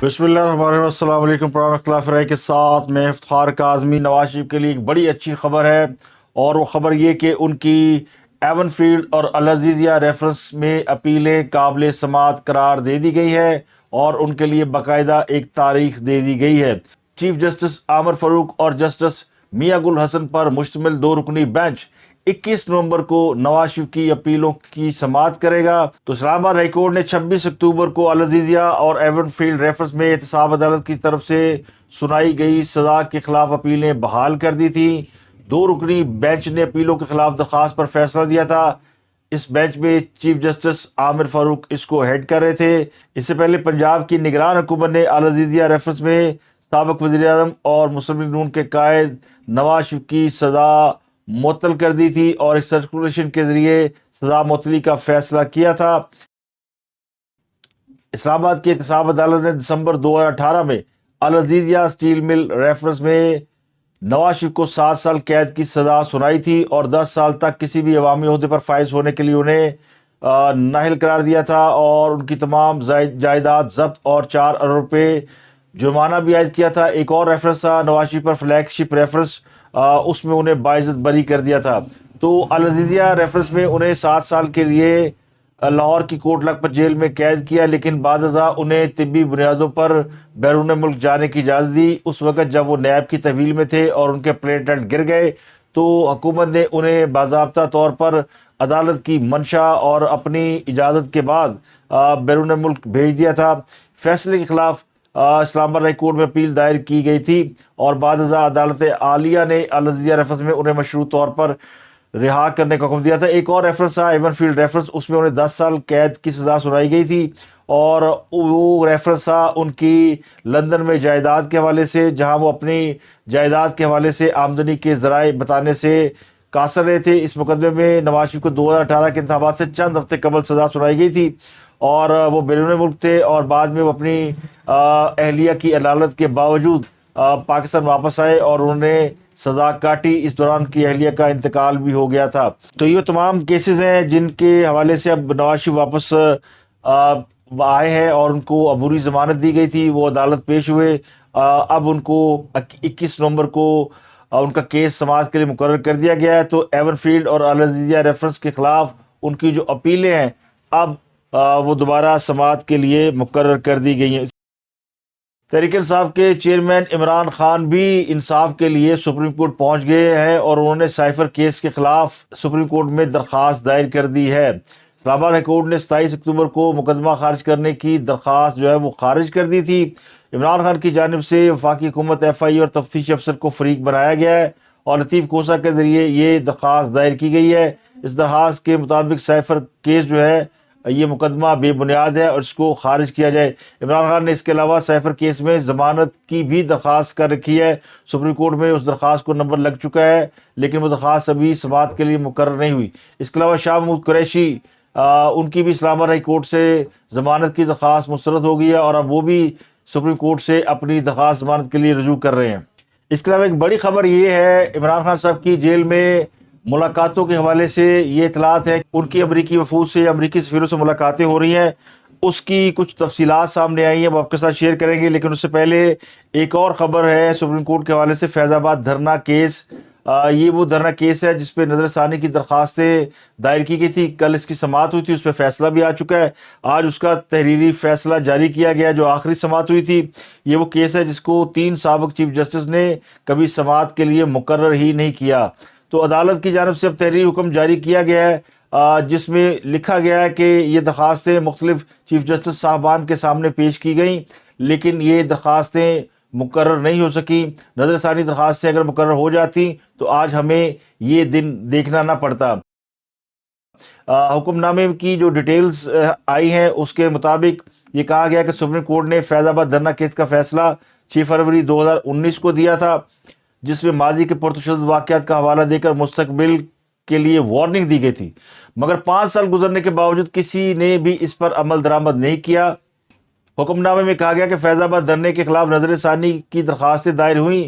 بسم اللہ الرحمن الرحیم۔ السلام علیکم۔ پروگرام اختلاف رائے کے ساتھ میں افتخار کاظمی۔ نواز شریف کے لیے ایک بڑی اچھی خبر ہے، اور وہ خبر یہ کہ ان کی ایون فیلڈ اور العزیزیہ ریفرنس میں اپیلیں قابل سماعت قرار دے دی گئی ہے، اور ان کے لیے باقاعدہ ایک تاریخ دے دی گئی ہے۔ چیف جسٹس عامر فاروق اور جسٹس میاں گل حسن پر مشتمل 2 رکنی بینچ 21 نومبر کو نواز شریف کی اپیلوں کی سماعت کرے گا۔ تو اسلام آباد ہائی کورٹ نے 26 اکتوبر کو العزیزیہ اور ایون فیلڈ ریفرنس میں احتساب عدالت کی طرف سے سنائی گئی سزا کے خلاف اپیلیں بحال کر دی تھیں۔ 2 رکنی بینچ نے اپیلوں کے خلاف درخواست پر فیصلہ دیا تھا۔ اس بینچ میں چیف جسٹس عامر فاروق اس کو ہیڈ کر رہے تھے۔ اس سے پہلے پنجاب کی نگران حکومت نے العزیزیہ ریفرنس میں سابق وزیر اعظم اور مسلم لیگ نون کے قائد نواز شریف کی سزا معطل کر دی تھی، اور ایک سرکولیشن کے ذریعے سزا معطلی کا فیصلہ کیا تھا۔ اسلام آباد کی احتساب عدالت نے دسمبر 2018 میں العزیزیہ اسٹیل مل ریفرنس میں نواز شریف کو 7 سال قید کی سزا سنائی تھی، اور 10 سال تک کسی بھی عوامی عہدے پر فائز ہونے کے لیے انہیں نااہل قرار دیا تھا، اور ان کی تمام جائیداد ضبط اور 4 ارب روپے جرمانہ بھی عائد کیا تھا۔ ایک اور ریفرنس تھا نواز شریف پر، فلیگ شپ ریفرنس، اس میں انہیں باعزت بری کر دیا تھا۔ تو العزیزیہ ریفرنس میں انہیں 7 سال کے لیے لاہور کی کوٹ لکھپت جیل میں قید کیا، لیکن بعد ازاں انہیں طبی بنیادوں پر بیرون ملک جانے کی اجازت دی۔ اس وقت جب وہ نیب کی تحویل میں تھے اور ان کے پلیٹلیٹ گر گئے، تو حکومت نے انہیں باضابطہ طور پر عدالت کی منشا اور اپنی اجازت کے بعد بیرون ملک بھیج دیا تھا۔ فیصلے کے خلاف اسلام آباد ہائی کورٹ میں اپیل دائر کی گئی تھی، اور بعد ازاں عدالت عالیہ نے العزیزیہ ریفرنس میں انہیں مشروط طور پر رہا کرنے کا حکم دیا تھا۔ ایک اور ریفرنس تھا ایون فیلڈ ریفرنس، اس میں انہیں 10 سال قید کی سزا سنائی گئی تھی، اور وہ ریفرنس تھا ان کی لندن میں جائیداد کے حوالے سے، جہاں وہ اپنی جائیداد کے حوالے سے آمدنی کے ذرائع بتانے سے قاصر رہے تھے۔ اس مقدمے میں نواز شریف کو 2018 کے انتخابات سے چند ہفتے قبل سزا سنائی گئی تھی، اور وہ بیرون ملک تھے، اور بعد میں وہ اپنی اہلیہ کی عدالت کے باوجود پاکستان واپس آئے، اور انہوں نے سزا کاٹی۔ اس دوران کی اہلیہ کا انتقال بھی ہو گیا تھا۔ تو یہ تمام کیسز ہیں جن کے حوالے سے اب نواز شریف واپس آئے ہیں، اور ان کو عبوری ضمانت دی گئی تھی، وہ عدالت پیش ہوئے۔ اب ان کو 21 نومبر کو ان کا کیس سماعت کے لیے مقرر کر دیا گیا ہے۔ تو ایون فیلڈ اور العزیزیہ ریفرنس کے خلاف ان کی جو اپیلیں ہیں، اب وہ دوبارہ سماعت کے لیے مقرر کر دی گئی ہیں۔ تحریک انصاف کے چیئرمین عمران خان بھی انصاف کے لیے سپریم کورٹ پہنچ گئے ہیں، اور انہوں نے سائفر کیس کے خلاف سپریم کورٹ میں درخواست دائر کر دی ہے۔ اسلام آباد ہائی کورٹ نے 27 اکتوبر کو مقدمہ خارج کرنے کی درخواست جو ہے وہ خارج کر دی تھی۔ عمران خان کی جانب سے وفاقی حکومت FI اور تفتیشی افسر کو فریق بنایا گیا ہے، اور لطیف کوسہ کے ذریعے یہ درخواست دائر کی گئی ہے۔ اس درخواست کے مطابق سائفر کیس جو ہے یہ مقدمہ بے بنیاد ہے، اور اس کو خارج کیا جائے۔ عمران خان نے اس کے علاوہ سائفر کیس میں ضمانت کی بھی درخواست کر رکھی ہے۔ سپریم کورٹ میں اس درخواست کو نمبر لگ چکا ہے، لیکن وہ درخواست ابھی سماعت کے لیے مقرر نہیں ہوئی۔ اس کے علاوہ شاہ محمود قریشی، ان کی بھی اسلام آباد ہائی کورٹ سے ضمانت کی درخواست مسترد ہو گئی ہے، اور اب وہ بھی سپریم کورٹ سے اپنی درخواست ضمانت کے لیے رجوع کر رہے ہیں۔ اس کے علاوہ ایک بڑی خبر یہ ہے، عمران خان صاحب کی جیل میں ملاقاتوں کے حوالے سے یہ اطلاعات ہے، ان کی امریکی وفود سے، امریکی سفیروں سے ملاقاتیں ہو رہی ہیں۔ اس کی کچھ تفصیلات سامنے آئی ہیں، وہ آپ کے ساتھ شیئر کریں گے، لیکن اس سے پہلے ایک اور خبر ہے سپریم کورٹ کے حوالے سے۔ فیض آباد دھرنا کیس، یہ وہ دھرنا کیس ہے جس پہ نظر ثانی کی درخواستیں دائر کی گئی تھی۔ کل اس کی سماعت ہوئی تھی، اس پہ فیصلہ بھی آ چکا ہے۔ آج اس کا تحریری فیصلہ جاری کیا گیا، جو آخری سماعت ہوئی تھی۔ یہ وہ کیس ہے جس کو 3 سابق چیف جسٹس نے کبھی سماعت کے لیے مقرر ہی نہیں کیا۔ تو عدالت کی جانب سے اب تحریری حکم جاری کیا گیا ہے، جس میں لکھا گیا ہے کہ یہ درخواستیں مختلف چیف جسٹس صاحبان کے سامنے پیش کی گئیں، لیکن یہ درخواستیں مقرر نہیں ہو سکیں۔ نظر ثانی درخواستیں اگر مقرر ہو جاتی تو آج ہمیں یہ دن دیکھنا نہ پڑتا۔ حکم نامے کی جو ڈیٹیلز آئی ہیں اس کے مطابق یہ کہا گیا کہ سپریم کورٹ نے فیض آباد دھرنا کیس کا فیصلہ 6 فروری 2019 کو دیا تھا، جس میں ماضی کے پرتشدد واقعات کا حوالہ دے کر مستقبل کے لیے وارننگ دی گئی تھی، مگر 5 سال گزرنے کے باوجود کسی نے بھی اس پر عمل درآمد نہیں کیا۔ حکم نامے میں کہا گیا کہ فیض آباد دھرنے کے خلاف نظر ثانی کی درخواستیں دائر ہوئیں،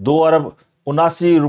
2,79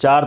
4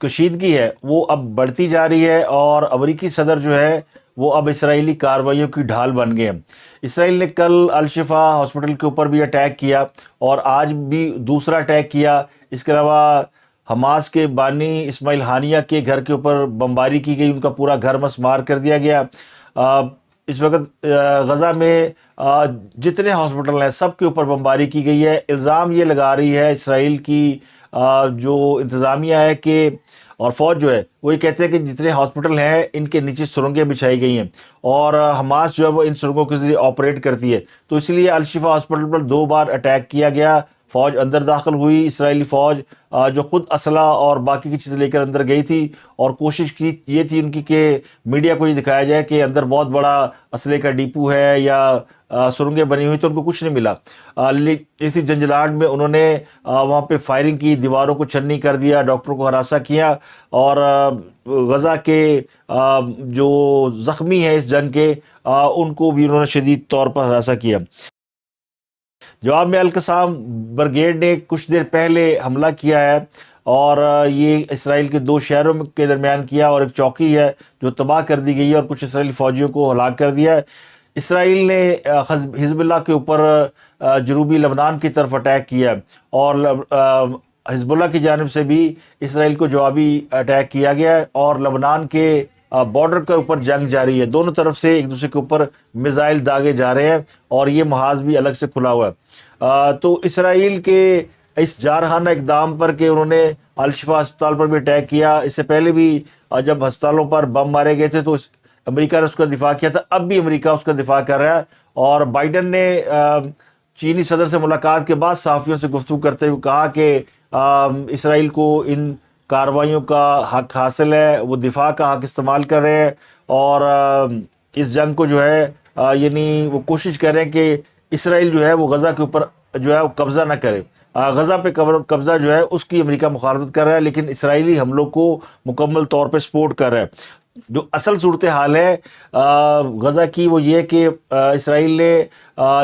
کشیدگی ہے وہ اب بڑھتی جا رہی ہے، اور امریکی صدر جو ہے وہ اب اسرائیلی کارروائیوں کی ڈھال بن گئے ہیں۔ اسرائیل نے کل الشفا ہاسپٹل کے اوپر بھی اٹیک کیا، اور آج بھی دوسرا اٹیک کیا۔ اس کے علاوہ حماس کے بانی اسماعیل ہانیہ کے گھر کے اوپر بمباری کی گئی، ان کا پورا گھر مسمار کر دیا گیا۔ اس وقت غزہ میں جتنے ہاسپٹل ہیں سب کے اوپر بمباری کی گئی ہے۔ الزام یہ لگا رہی ہے اسرائیل کی جو انتظامیہ ہے کہ اور فوج جو ہے وہ یہ کہتے ہیں کہ جتنے ہاسپٹل ہیں ان کے نیچے سرنگیں بچھائی گئی ہیں، اور حماس جو ہے وہ ان سرنگوں کے ذریعے آپریٹ کرتی ہے، تو اس لیے الشفا ہاسپٹل پر 2 بار اٹیک کیا گیا۔ فوج اندر داخل ہوئی، اسرائیلی فوج جو خود اسلحہ اور باقی کی چیزیں لے کر اندر گئی تھی، اور کوشش کی یہ تھی ان کی کہ میڈیا کو یہ دکھایا جائے کہ اندر بہت بڑا اسلحے کا ڈیپو ہے یا سرنگیں بنی ہوئی، تو ان کو کچھ نہیں ملا۔ اسی جنجلاٹ میں انہوں نے وہاں پہ فائرنگ کی، دیواروں کو چھنی کر دیا، ڈاکٹروں کو ہراساں کیا، اور غزہ کے جو زخمی ہیں اس جنگ کے ان کو بھی انہوں نے شدید طور پر ہراساں کیا۔ جواب میں القسام بریگیڈ نے کچھ دیر پہلے حملہ کیا ہے، اور یہ اسرائیل کے 2 شہروں کے درمیان کیا، اور ایک چوکی ہے جو تباہ کر دی گئی ہے، اور کچھ اسرائیلی فوجیوں کو ہلاک کر دیا ہے۔ اسرائیل نے حزب اللہ کے اوپر جنوبی لبنان کی طرف اٹیک کیا، اور حزب اللہ کی جانب سے بھی اسرائیل کو جوابی اٹیک کیا گیا ہے، اور لبنان کے بارڈر کے اوپر جنگ جاری ہے۔ دونوں طرف سے ایک دوسرے کے اوپر میزائل داغے جا رہے ہیں، اور یہ محاذ بھی الگ سے کھلا ہوا ہے۔ تو اسرائیل کے اس جارحانہ اقدام پر کہ انہوں نے الشفا ہسپتال پر بھی اٹیک کیا، اس سے پہلے بھی جب ہسپتالوں پر بم مارے گئے تھے تو امریکہ نے اس کا دفاع کیا تھا، اب بھی امریکہ اس کا دفاع کر رہا ہے۔ اور بائیڈن نے چینی صدر سے ملاقات کے بعد صحافیوں سے گفتگو کرتے ہوئے کہا کہ اسرائیل کو ان کارروائیوں کا حق حاصل ہے، وہ دفاع کا حق استعمال کر رہے ہیں، اور اس جنگ کو جو ہے یعنی وہ کوشش کر رہے ہیں کہ اسرائیل جو ہے وہ غزہ کے اوپر جو ہے وہ قبضہ نہ کرے۔ غزہ پہ قبضہ جو ہے اس کی امریکہ مخالفت کر رہا ہے، لیکن اسرائیلی حملوں کو مکمل طور پہ سپورٹ کر رہا ہے۔ جو اصل صورتحال ہے غزہ کی وہ یہ کہ اسرائیل نے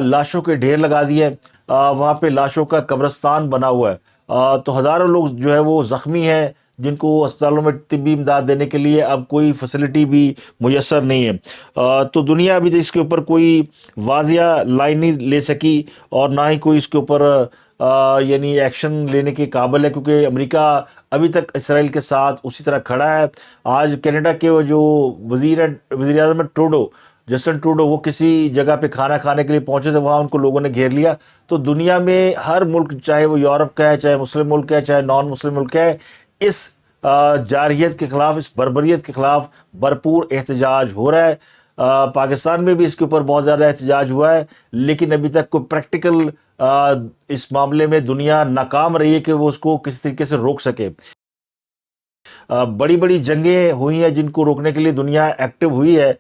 لاشوں کے ڈھیر لگا دیے، وہاں پہ لاشوں کا قبرستان بنا ہوا ہے، تو ہزاروں لوگ جو ہے وہ زخمی ہیں، جن کو اسپتالوں میں طبی امداد دینے کے لیے اب کوئی فیسلٹی بھی میسر نہیں ہے۔ تو دنیا ابھی اس کے اوپر کوئی واضح لائن نہیں لے سکی، اور نہ ہی کوئی اس کے اوپر یعنی ایکشن لینے کے قابل ہے، کیونکہ امریکہ ابھی تک اسرائیل کے ساتھ اسی طرح کھڑا ہے۔ آج کینیڈا کے جو وزیر اعظم ٹروڈو، جسٹن ٹروڈو، وہ کسی جگہ پہ کھانا کھانے کے لیے پہنچے تھے، وہاں ان کو لوگوں نے گھیر لیا۔ تو دنیا میں ہر ملک، چاہے وہ یورپ کا ہے، چاہے مسلم ملک ہے، چاہے نان مسلم ملک ہے، اس جارحیت کے خلاف، اس بربریت کے خلاف بھرپور احتجاج ہو رہا ہے۔ پاکستان میں بھی اس کے اوپر بہت زیادہ احتجاج ہوا ہے، لیکن ابھی تک کوئی پریکٹیکل اس معاملے میں دنیا ناکام رہی ہے کہ وہ اس کو کسی طریقے سے روک سکے۔ بڑی بڑی جنگیں ہوئی ہیں جن کو روکنے کے لیے دنیا ایکٹیو ہوئی ہے۔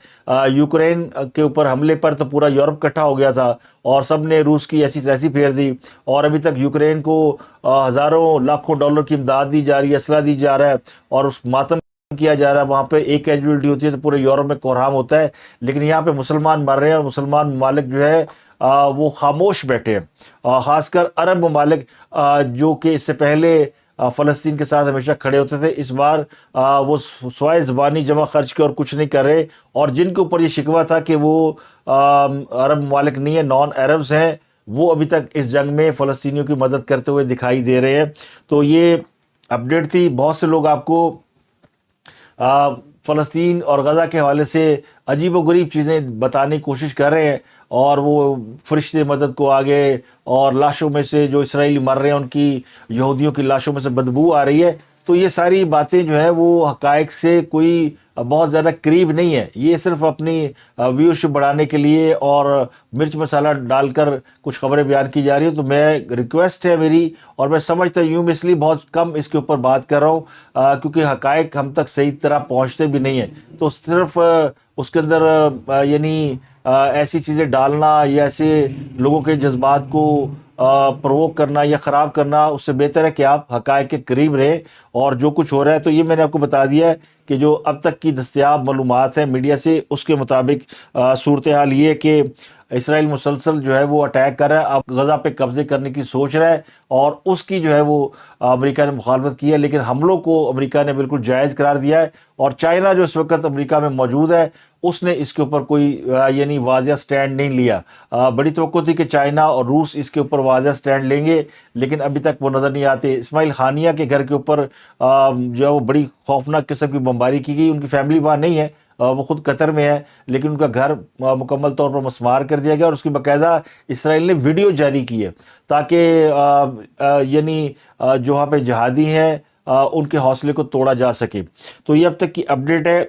یوکرین کے اوپر حملے پر تو پورا یورپ اکٹھا ہو گیا تھا، اور سب نے روس کی ایسی تیسی پھیر دی، اور ابھی تک یوکرین کو ہزاروں لاکھوں ڈالر کی امداد دی جا رہی ہے، اسلحہ دی جا رہا ہے، اور اس ماتم کیا جا رہا ہے۔ وہاں پہ ایک کیجویلٹی ہوتی ہے تو پورے یورپ میں کوہرام ہوتا ہے، لیکن یہاں پہ مسلمان مر رہے ہیں، اور مسلمان ممالک جو ہے وہ خاموش بیٹھے ہیں، خاص کر عرب ممالک جو کہ اس سے پہلے فلسطین کے ساتھ ہمیشہ کھڑے ہوتے تھے، اس بار وہ سوائے زبانی جمع خرچ کے اور کچھ نہیں کر رہے، اور جن کے اوپر یہ شکوہ تھا کہ وہ عرب ممالک نہیں ہیں، نان عربز ہیں، وہ ابھی تک اس جنگ میں فلسطینیوں کی مدد کرتے ہوئے دکھائی دے رہے ہیں۔ تو یہ اپڈیٹ تھی۔ بہت سے لوگ آپ کو فلسطین اور غزہ کے حوالے سے عجیب و غریب چیزیں بتانے کی کوشش کر رہے ہیں، اور وہ فرشتے مدد کو آگے، اور لاشوں میں سے جو اسرائیلی مر رہے ہیں ان کی، یہودیوں کی لاشوں میں سے بدبو آ رہی ہے۔ تو یہ ساری باتیں جو ہے وہ حقائق سے کوئی بہت زیادہ قریب نہیں ہے، یہ صرف اپنی ویورشپ بڑھانے کے لیے اور مرچ مسالہ ڈال کر کچھ خبریں بیان کی جا رہی ہیں۔ تو میں ریکویسٹ ہے میری، اور میں سمجھتا ہوں اس لیے بہت کم اس کے اوپر بات کر رہا ہوں کیونکہ حقائق ہم تک صحیح طرح پہنچتے بھی نہیں ہیں، تو صرف اس کے اندر یعنی ایسی چیزیں ڈالنا یا ایسے لوگوں کے جذبات کو پرووک کرنا یا خراب کرنا، اس سے بہتر ہے کہ آپ حقائق کے قریب رہیں، اور جو کچھ ہو رہا ہے تو یہ میں نے آپ کو بتا دیا ہے کہ جو اب تک کی دستیاب معلومات ہیں میڈیا سے، اس کے مطابق صورتحال یہ ہے کہ اسرائیل مسلسل جو ہے وہ اٹیک کر رہا ہے، اب غزہ پہ قبضے کرنے کی سوچ رہا ہے، اور اس کی جو ہے وہ امریکہ نے مخالفت کی ہے، لیکن حملوں کو امریکہ نے بالکل جائز قرار دیا ہے، اور چائنا جو اس وقت امریکہ میں موجود ہے اس نے اس کے اوپر کوئی یعنی واضح سٹینڈ نہیں لیا۔ بڑی توقع تھی کہ چائنا اور روس اس کے اوپر واضح سٹینڈ لیں گے، لیکن ابھی تک وہ نظر نہیں آتے۔ اسماعیل خانیہ کے گھر کے اوپر جو ہے وہ بڑی خوفناک قسم کی بمباری کی گئی، ان کی فیملی وہاں نہیں ہے، وہ خود قطر میں ہے، لیکن ان کا گھر مکمل طور پر مسمار کر دیا گیا، اور اس کی باقاعدہ اسرائیل نے ویڈیو جاری کی ہے تاکہ یعنی جو وہاں پہ جہادی ہیں ان کے حوصلے کو توڑا جا سکے۔ تو یہ اب تک کی اپڈیٹ ہے۔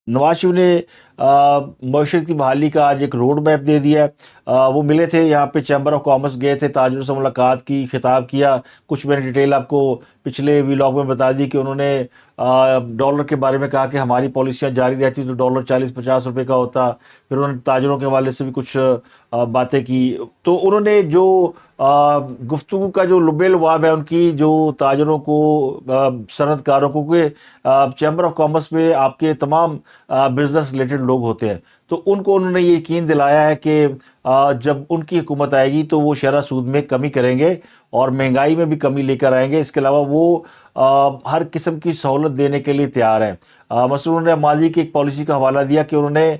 نواز شریف نے معیشت کی بحالی کا آج ایک روڈ میپ دے دیا ہے۔ وہ ملے تھے یہاں پہ، چیمبر آف کامرس گئے تھے، تاجروں سے ملاقات کی، خطاب کیا، کچھ میں نے ڈیٹیل آپ کو پچھلے ویلاگ میں بتا دی کہ انہوں نے ڈالر کے بارے میں کہا کہ ہماری پالیسیاں جاری رہتی تو ڈالر 40-50 روپے کا ہوتا۔ پھر انہوں نے تاجروں کے حوالے سے بھی کچھ باتیں کی۔ تو انہوں نے جو گفتگو کا جو لب لباب ہے ان کی، جو تاجروں کو، صنعت کاروں کو، کہ چیمبر آف کامرس میں آپ کے تمام بزنس ریلیٹڈ لوگ ہوتے ہیں، تو ان کو انہوں نے یہ یقین دلایا ہے کہ جب ان کی حکومت آئے گی تو وہ شرح سود میں کمی کریں گے اور مہنگائی میں بھی کمی لے کر آئیں گے۔ اس کے علاوہ وہ ہر قسم کی سہولت دینے کے لیے تیار ہیں۔ مثلا انہوں نے ماضی کی ایک پالیسی کا حوالہ دیا کہ انہوں نے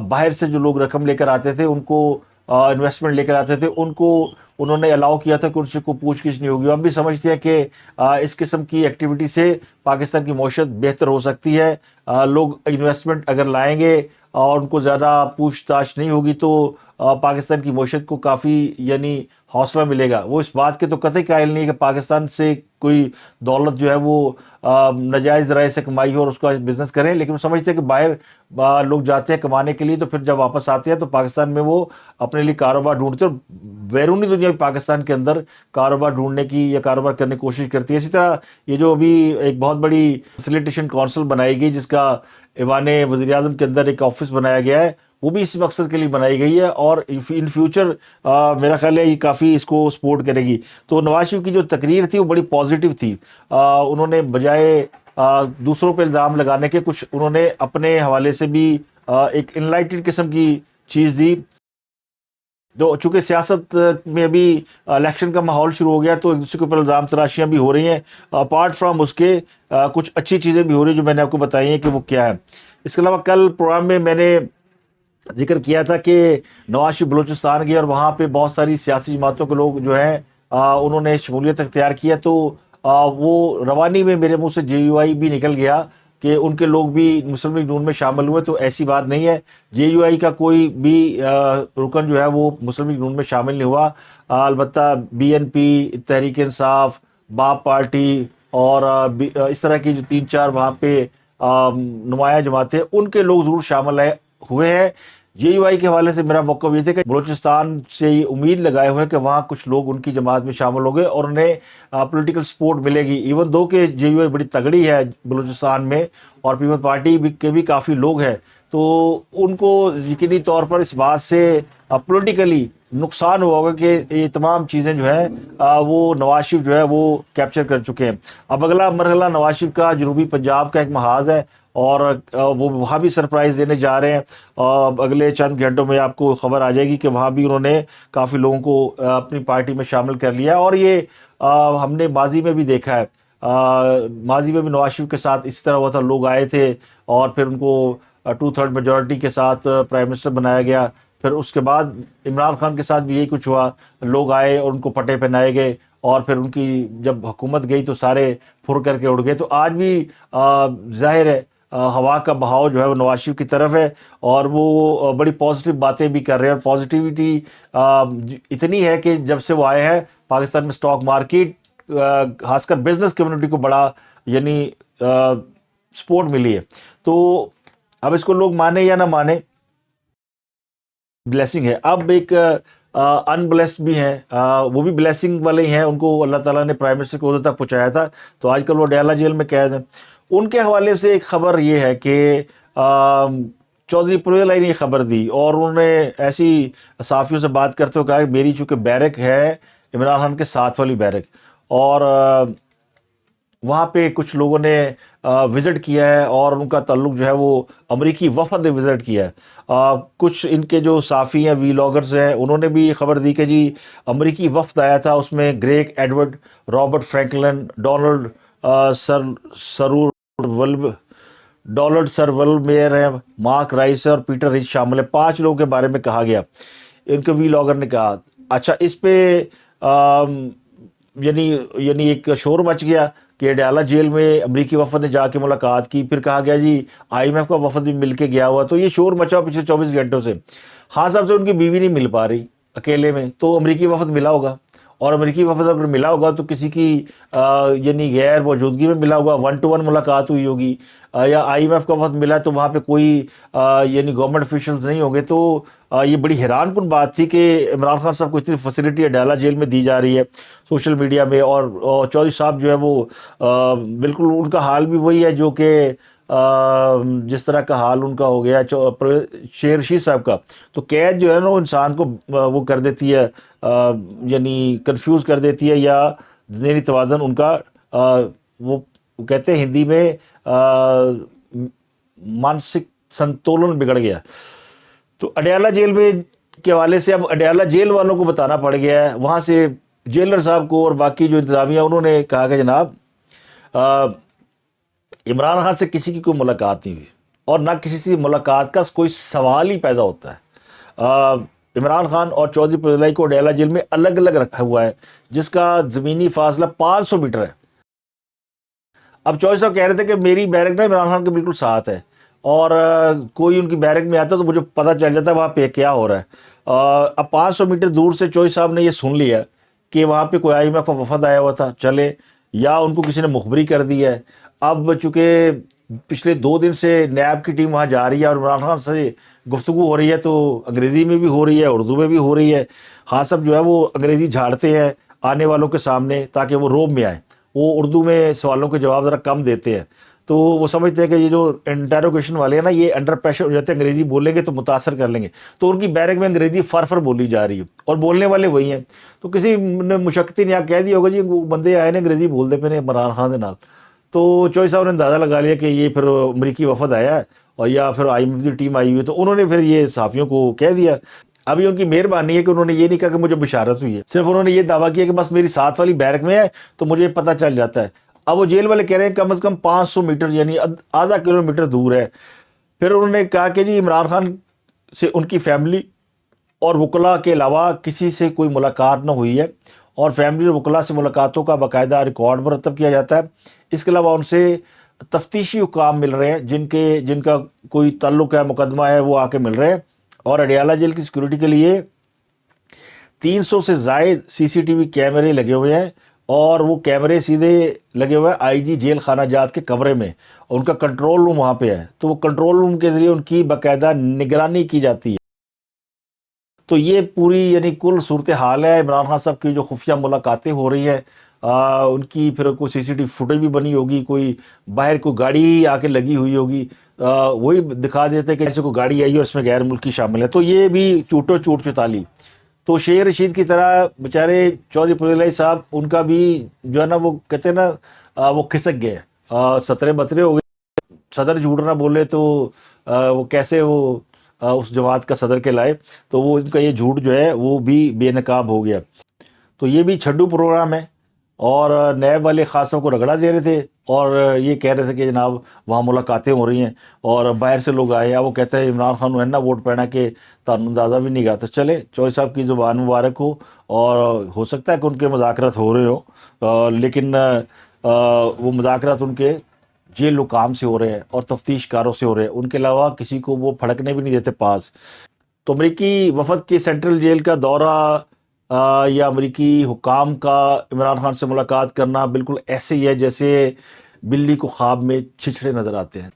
باہر سے جو لوگ رقم لے کر آتے تھے، ان کو انویسٹمنٹ لے کر آتے تھے، ان کو انہوں نے الاؤ کیا تھا کہ ان سے کوئی پوچھ گچھ نہیں ہوگی۔ ہم بھی سمجھتے ہیں کہ اس قسم کی ایکٹیویٹی سے پاکستان کی معیشت بہتر ہو سکتی ہے۔ لوگ انویسٹمنٹ اگر لائیں گے اور ان کو زیادہ پوچھ تاچھ نہیں ہوگی تو پاکستان کی معیشت کو کافی یعنی حوصلہ ملے گا۔ وہ اس بات کے تو قطعی قائل نہیں ہے کہ پاکستان سے کوئی دولت جو ہے وہ ناجائز ذرائع سے کمائی ہو اور اس کا بزنس کریں، لیکن وہ سمجھتے ہیں کہ باہر لوگ جاتے ہیں کمانے کے لیے، تو پھر جب واپس آتے ہیں تو پاکستان میں وہ اپنے لیے کاروبار ڈھونڈتے ہیں، اور بیرونی دنیا بھی پاکستان کے اندر کاروبار ڈھونڈنے کی یا کاروبار کرنے کی کوشش کرتی ہے۔ اسی طرح یہ جو ابھی ایک بہت بڑی فیسیلیٹیشن کونسل بنائی گئی، جس کا ایوان وزیر اعظم کے اندر ایک آفس بنایا گیا ہے، وہ بھی اسی مقصد کے لیے بنائی گئی ہے، اور ان فیوچر میرا خیال ہے یہ کافی اس کو سپورٹ کرے گی۔ تو نواز شریف کی جو تقریر تھی وہ بڑی پازیٹیو تھی۔ انہوں نے بجائے دوسروں پہ الزام لگانے کے کچھ انہوں نے اپنے حوالے سے بھی ایک انلائٹڈ قسم کی چیز دی۔ تو چونکہ سیاست میں ابھی الیکشن کا ماحول شروع ہو گیا تو ایک دوسرے کے اوپر الزام تراشیاں بھی ہو رہی ہیں، اپارٹ فرام اس کے کچھ اچھی چیزیں بھی ہو رہی ہیں جو میں نے آپ کو بتائی ہیں کہ وہ کیا ہے۔ اس کے علاوہ کل پروگرام میں میں نے ذکر کیا تھا کہ نواز شریف بلوچستان گئے اور وہاں پہ بہت ساری سیاسی جماعتوں کے لوگ جو ہیں انہوں نے شمولیت اختیار کیا، تو وہ روانی میں میرے منہ سے جے یو آئی بھی نکل گیا کہ ان کے لوگ بھی مسلم لیگ نون میں شامل ہوئے، تو ایسی بات نہیں ہے۔ جے یو آئی کا کوئی بھی رکن جو ہے وہ مسلم لیگ نون میں شامل نہیں ہوا، البتہ be N P, Tehreek Insaf, باپ پارٹی اور اس طرح کی جو 3-4 وہاں پہ نمایاں جماعتیں، ان کے لوگ ضرور شامل ہوئے ہیں۔ جے یو آئی کے حوالے سے میرا موقف یہ تھا کہ بلوچستان سے یہ امید لگائے ہوئے کہ وہاں کچھ لوگ ان کی جماعت میں شامل ہو گئے اور انہیں پولیٹیکل سپورٹ ملے گی، ایون دو کہ جے یو آئی بڑی تگڑی ہے بلوچستان میں اور پیپل پارٹی کے بھی کافی لوگ ہیں، تو ان کو یقینی طور پر اس بات سے پولیٹیکلی نقصان ہوا ہوگا کہ یہ تمام چیزیں جو ہیں وہ نواز شریف جو ہے وہ کیپچر کر چکے ہیں۔ اب اگلا مرحلہ نواز شریف کا جنوبی پنجاب کا ایک محاذ ہے، اور وہ وہاں بھی سرپرائز دینے جا رہے ہیں۔ اگلے چند گھنٹوں میں آپ کو خبر آ جائے گی کہ وہاں بھی انہوں نے کافی لوگوں کو اپنی پارٹی میں شامل کر لیا، اور یہ ہم نے ماضی میں بھی دیکھا ہے، ماضی میں بھی نواز شریف کے ساتھ اس طرح ہوا تھا، لوگ آئے تھے اور پھر ان کو 2/3 میجورٹی کے ساتھ پرائم منسٹر بنایا گیا، پھر اس کے بعد عمران خان کے ساتھ بھی یہی کچھ ہوا، لوگ آئے اور ان کو پٹے پہنائے گئے، اور پھر ان کی جب حکومت گئی تو سارے پھر کر کے اڑ گئے۔ تو آج بھی ظاہر ہے ہوا کا بہاؤ جو ہے وہ نواز شریف کی طرف ہے، اور وہ بڑی پازیٹیو باتیں بھی کر رہے ہیں، اور پازیٹیوٹی اتنی ہے کہ جب سے وہ آئے ہیں پاکستان میں سٹاک مارکیٹ خاص کر بزنس کمیونٹی کو بڑا یعنی سپورٹ ملی ہے۔ تو اب اس کو لوگ مانے یا نہ مانے، بلیسنگ ہے۔ اب ایک ان بلیسڈ بھی ہیں، وہ بھی بلیسنگ والے ہیں، ان کو اللہ تعالیٰ نے پرائم منسٹر کے عہدے تک پہنچایا تھا، تو آج کل وہ ڈیالہ جیل میں قید ہیں۔ ان کے حوالے سے ایک خبر یہ ہے کہ چودھری پرویز نے یہ خبر دی، اور انہوں نے ایسی صحافیوں سے بات کرتے ہوئے کہا کہ میری چونکہ بیرک ہے عمران خان کے ساتھ والی بیرک، اور وہاں پہ کچھ لوگوں نے وزٹ کیا ہے اور ان کا تعلق جو ہے وہ امریکی وفد نے وزٹ کیا ہے. کچھ ان کے جو صحافی ہیں، ویلاگرز ہیں، انہوں نے بھی خبر دی کہ جی امریکی وفد آیا تھا، اس میں Greg Edward, Robert Franklin, Donald سرولمیئر ہے، مارک رائس اور پیٹر رچ شامل ہیں. 5 لوگوں کے بارے میں کہا گیا. ان کے ویلاگر نے کہا. اچھا، اس پہ یعنی ایک شور مچ گیا کہ اڈیالہ جیل میں امریکی وفد نے جا کے ملاقات کی. پھر کہا گیا جی IMF کا وفد بھی مل کے گیا ہوا. تو یہ شور مچا پچھلے 24 گھنٹوں سے. خان صاحب سے ان کی بیوی نہیں مل پا رہی اکیلے میں، تو امریکی وفد ملا ہوگا، اور امریکی وفد اگر ملا ہوگا تو کسی کی یعنی غیر موجودگی میں ملا ہوگا، 1 to 1 ملاقات ہوئی ہوگی، یا IMF کا وفد ملا تو وہاں پہ کوئی یعنی گورنمنٹ افیشلز نہیں ہوں گے. تو یہ بڑی حیران کن بات تھی کہ عمران خان صاحب کو اتنی فیسلٹی اڈیالہ جیل میں دی جا رہی ہے سوشل میڈیا میں، اور چودھری صاحب جو ہے وہ بالکل ان کا حال بھی وہی ہے جو کہ جس طرح کا حال ان کا ہو گیا شیر رشید صاحب کا. تو قید جو ہے نا، وہ انسان کو وہ کر دیتی ہے، یعنی کنفیوز کر دیتی ہے، یا ذہنی توازن ان کا وہ کہتے ہیں ہندی میں مانسک سنتولن بگڑ گیا. تو اڈیالہ جیل میں کے حوالے سے اب اڈیالہ جیل والوں کو بتانا پڑ گیا ہے. وہاں سے جیلر صاحب کو اور باقی جو انتظامیہ، انہوں نے کہا کہ جناب عمران خان سے کسی کی کوئی ملاقات نہیں ہوئی، اور نہ کسی سے ملاقات کا کوئی سوال ہی پیدا ہوتا ہے. عمران خان اور چودھری پرویز الہی کو اڈیالہ جیل میں الگ الگ رکھا ہوا ہے، جس کا زمینی فاصلہ 500 میٹر ہے. اب چودھری صاحب کہہ رہے تھے کہ میری بیرک نا عمران خان کے بالکل ساتھ ہے، اور کوئی ان کی بیرک میں آتا تو مجھے پتہ چل جاتا ہے وہاں پہ کیا ہو رہا ہے. اب 500 میٹر دور سے چودھری صاحب نے یہ سن لیا کہ وہاں پہ کوئی IMF کا وفد آیا ہوا تھا، چلے، یا ان کو کسی نے مخبری کر دی ہے. اب چونکہ پچھلے 2 دن سے نیب کی ٹیم وہاں جا رہی ہے اور عمران خان سے گفتگو ہو رہی ہے، تو انگریزی میں بھی ہو رہی ہے، اردو میں بھی ہو رہی ہے. خان صاحب جو ہے وہ انگریزی جھاڑتے ہیں آنے والوں کے سامنے تاکہ وہ روب میں آئیں. وہ اردو میں سوالوں کے جواب ذرا کم دیتے ہیں. تو وہ سمجھتے ہیں کہ یہ جو انٹروگیشن والے ہیں نا، یہ انڈر پریشر ہو جاتے ہیں، انگریزی بولیں گے تو متاثر کر لیں گے. تو ان کی بیرک میں انگریزی فر بولی جا رہی ہے، اور بولنے والے وہی ہیں. تو کسی نے مشقتی نے کہہ دیا ہوگا جی وہ بندے آئے نے انگریزی بولتے پہ نے عمران خان کے نال. تو چودھری صاحب نے اندازہ لگا لیا کہ یہ پھر امریکی وفد آیا ہے، اور یا پھر IMF کی ٹیم آئی ہوئی ہے. تو انہوں نے پھر یہ صحافیوں کو کہہ دیا. ابھی ان کی مہربانی ہے کہ انہوں نے یہ نہیں کہا کہ مجھے بشارت ہوئی ہے، صرف انہوں نے یہ دعویٰ کیا کہ بس میری ساتھ والی بیرک میں ہے تو مجھے پتہ چل جاتا ہے. اب وہ جیل والے کہہ رہے ہیں کم از کم 500 میٹر یعنی ½ کلومیٹر دور ہے. پھر انہوں نے کہا کہ جی عمران خان سے ان کی فیملی اور وکلاء کے علاوہ کسی سے کوئی ملاقات نہ ہوئی ہے، اور فیملی اور وکلاء سے ملاقاتوں کا باقاعدہ ریکارڈ مرتب کیا جاتا ہے. اس کے علاوہ ان سے تفتیشی حکام مل رہے ہیں جن کا کوئی تعلق ہے، مقدمہ ہے، وہ آ کے مل رہے ہیں. اور اڈیالہ جیل کی سیکورٹی کے لیے 300 سے زائد CCTV کیمرے لگے ہوئے ہیں، اور وہ کیمرے سیدھے لگے ہوئے ہیں IG جیل خانہ جات کے کمرے میں، اور ان کا کنٹرول روم وہاں پہ ہے. تو وہ کنٹرول روم کے ذریعے ان کی باقاعدہ نگرانی کی جاتی ہے. تو یہ پوری یعنی کل صورتحال ہے. عمران خان صاحب کی جو خفیہ ملاقاتیں ہو رہی ہیں، ان کی پھر کوئی CCTV فوٹیج بھی بنی ہوگی، کوئی باہر کوئی گاڑی آ کے لگی ہوئی ہوگی، وہی دکھا دیتے کہ ایسے کوئی گاڑی آئی ہے اور اس میں غیر ملکی شامل ہے. تو یہ بھی چوٹ چتالی. تو شیر رشید کی طرح بیچارے چودھری پرویز الہی صاحب، ان کا بھی جو ہے نا وہ کہتے ہیں نا وہ کھسک گئے، سترے بترے ہو گئے. صدر جھوٹ نہ بولے تو وہ کیسے وہ اس جماعت کا صدر کے لائے. تو وہ ان کا یہ جھوٹ جو ہے وہ بھی بے نقاب ہو گیا. تو یہ بھی چھڈو پروگرام ہے، اور نیب والے خاص صاحب کو رگڑا دے رہے تھے، اور یہ کہہ رہے تھے کہ جناب وہاں ملاقاتیں ہو رہی ہیں اور باہر سے لوگ آئے ہیں. وہ کہتے ہیں عمران خان نے ووٹ پینا کہ تانوں اندازہ بھی نہیں گا. تو چلے چودھری صاحب کی زبان مبارک ہو، اور ہو سکتا ہے کہ ان کے مذاکرات ہو رہے ہو، لیکن وہ مذاکرات ان کے جیل حکام سے ہو رہے ہیں اور تفتیش کاروں سے ہو رہے ہیں. ان کے علاوہ کسی کو وہ پھڑکنے بھی نہیں دیتے پاس. تو امریکی وفد کے سینٹرل جیل کا دورہ یا امریکی حکام کا عمران خان سے ملاقات کرنا بالکل ایسے ہی ہے جیسے بلی کو خواب میں چھچڑے نظر آتے ہیں.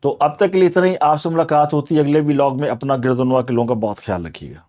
تو اب تک کے لیے اتنا ہی. آپ سے ملاقات ہوتی ہے اگلے ولاگ میں. اپنا گرد و نواح کے لوگوں کا بہت خیال رکھیے گا.